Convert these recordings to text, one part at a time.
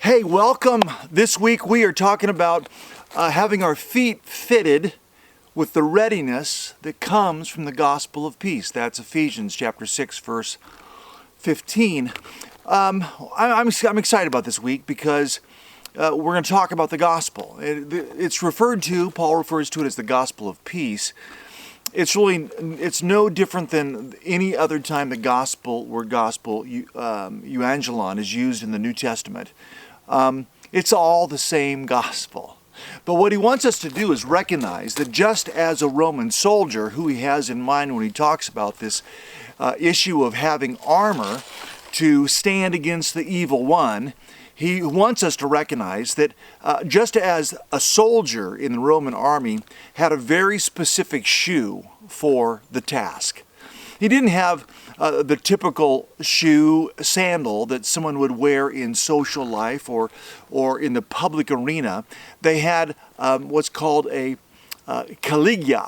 Hey, welcome. This week we are talking about having our feet fitted with the readiness that comes from the gospel of peace. That's Ephesians chapter 6, verse 15. I'm excited about this week because we're going to talk about the gospel. It's referred to, Paul refers to it as the gospel of peace. It's no different than any other time the word gospel, euangelon, is used in the New Testament. It's all the same gospel. But what he wants us to do is recognize that just as a Roman soldier, who he has in mind when he talks about this issue of having armor to stand against the evil one, he wants us to recognize that just as a soldier in the Roman army had a very specific shoe for the task. He didn't have the typical sandal that someone would wear in social life or in the public arena. They had what's called a caligia.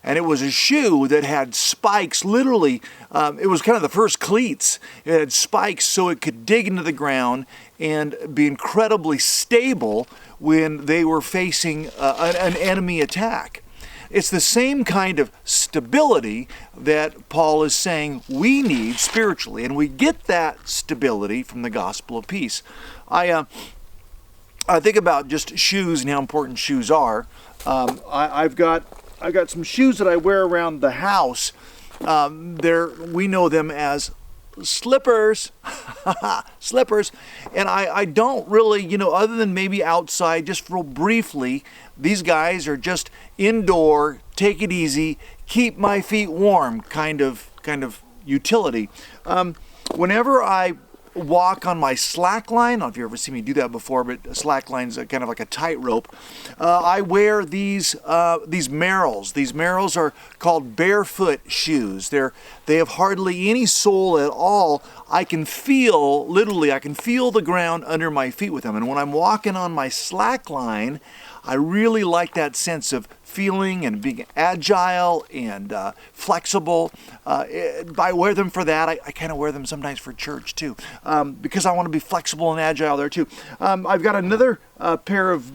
And it was a shoe that had spikes, literally, it was kind of the first cleats. It had spikes so it could dig into the ground and be incredibly stable when they were facing an enemy attack. It's the same kind of stability that Paul is saying we need spiritually, and we get that stability from the gospel of peace. I think about just shoes and how important shoes are. I've got some shoes that I wear around the house. We know them as slippers, slippers, and I don't really, other than maybe outside, just real briefly, these guys are just indoor, take it easy, keep my feet warm kind of utility. Whenever I walk on my slack line, I don't know if you've ever seen me do that before, but a slack line is kind of like a tightrope. I wear these Merrells. These Merrells are called barefoot shoes. They have hardly any sole at all. I can feel the ground under my feet with them. And when I'm walking on my slack line, I really like that sense of feeling and being agile and flexible. I wear them for that. I kind of wear them sometimes for church too, because I want to be flexible and agile there too. I've got another pair of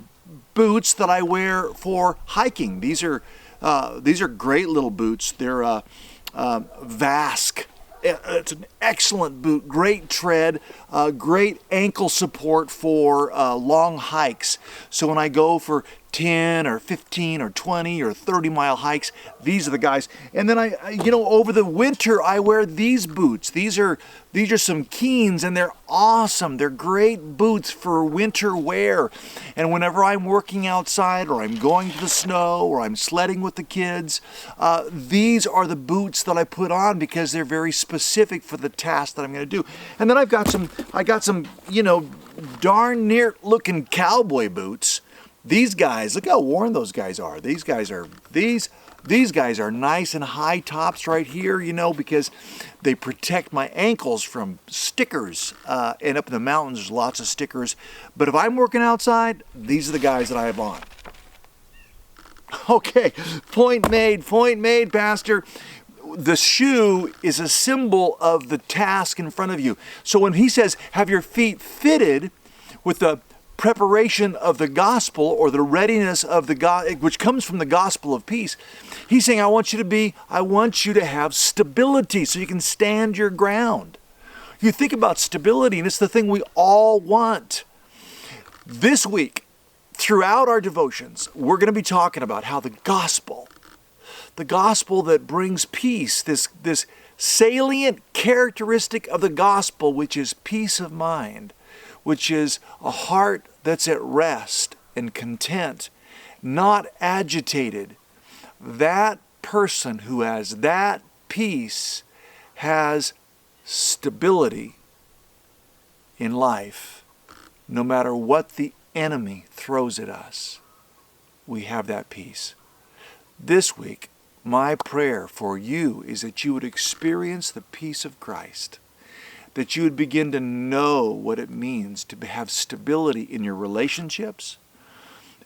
boots that I wear for hiking. These are great little boots. They're Vask. It's an excellent boot, great tread, great ankle support for long hikes. So when I go for 10 or 15 or 20 or 30-mile hikes, these are the guys. And then I over the winter, I wear these boots. These are some Keens, and they're awesome. They're great boots for winter wear. And whenever I'm working outside or I'm going to the snow or I'm sledding with the kids, these are the boots that I put on because they're very specific for the task that I'm going to do. And then I got some, darn near looking cowboy boots. These guys, look how worn those guys are. These guys are nice and high tops right here, because they protect my ankles from stickers. And up in the mountains, there's lots of stickers. But if I'm working outside, these are the guys that I have on. Okay, point made, Pastor. The shoe is a symbol of the task in front of you. So when he says, have your feet fitted with the preparation of the gospel or the readiness of the God, which comes from the gospel of peace, he's saying, I want you to have stability so you can stand your ground. You think about stability, and it's the thing we all want. This week, throughout our devotions, we're going to be talking about how the gospel that brings peace, this salient characteristic of the gospel, which is peace of mind, which is a heart that's at rest and content, not agitated. That person who has that peace has stability in life. No matter what the enemy throws at us, we have that peace. This week, my prayer for you is that you would experience the peace of Christ, that you would begin to know what it means to have stability in your relationships,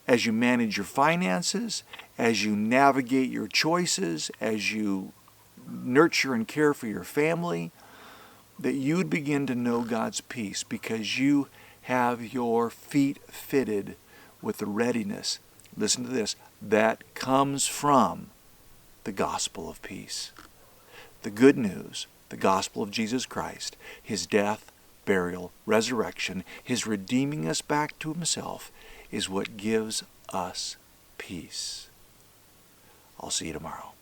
as you manage your finances, as you navigate your choices, as you nurture and care for your family, that you would begin to know God's peace because you have your feet fitted with the readiness, listen to this, that comes from the gospel of peace. The good news, the gospel of Jesus Christ, His death, burial, resurrection, His redeeming us back to Himself, is what gives us peace. I'll see you tomorrow.